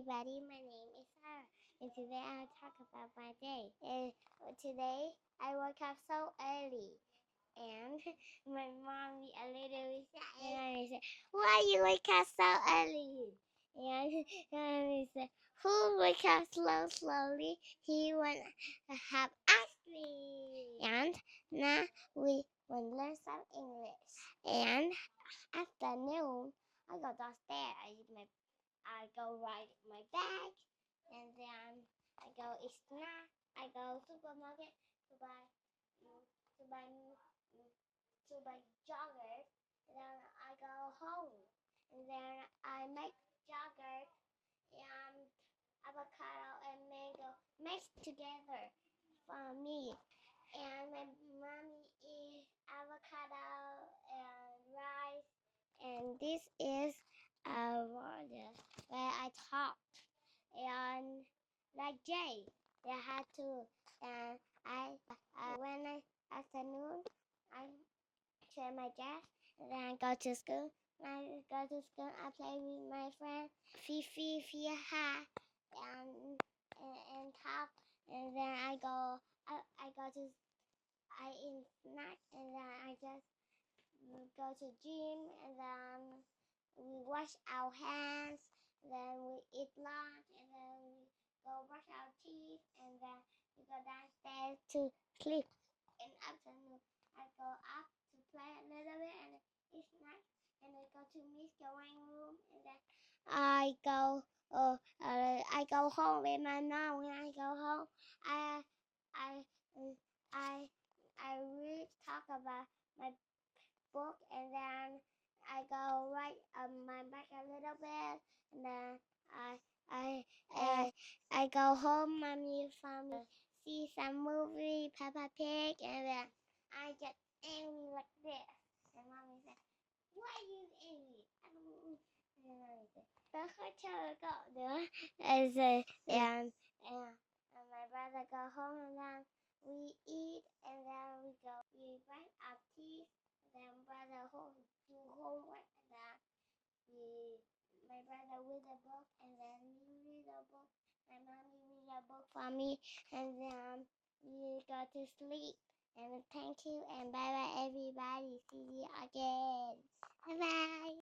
everybody. My name is Sarah, and today I'll talk about my day. Today I woke up so early, and my mommy a little and said, "Why you wake up so early?" And mommy said, "Who wake up slowly? He want to have ice cream." And now we will learn some English. And afternoon, I go downstairs. I go ride my bag, and then I go eat snack. I go supermarket to buy to buy to buy joggers. And then I go home, and then I make joggers and avocado and mango mixed together for me. And my mommy eat avocado and rice. And this is a water where I talk. And like Jay, they had to. And when I afternoon, I share my dress. And then I go to school. When I go to school, I play with my friend Fifi, Fiha, and talk. And then I go. I go to. I eat snack, and then I just go to gym, and then we wash our hands, then we eat lunch, and then we go brush our teeth, and then we go downstairs to sleep. In the afternoon, I go up to play a little bit and eat snacks, and I go to Miss Joanne's room, and then I go home with my mom. When I go home, I I I I read talk about my book, and then I go write my back a little bit, and then I I I go home. Mommy found me see some movie, Peppa Pig, and then I get angry like this, and mommy said, "Why are you angry?" And then mommy said, "Tớ không chờ cậu nữa." And my brother go home, and then we eat, and then we brush our teeth. Then brother do homework, and then my brother read a book, and then me read a book. My mommy read a book for me, and then we go to sleep. And thank you, and bye bye everybody. See you again. Bye bye.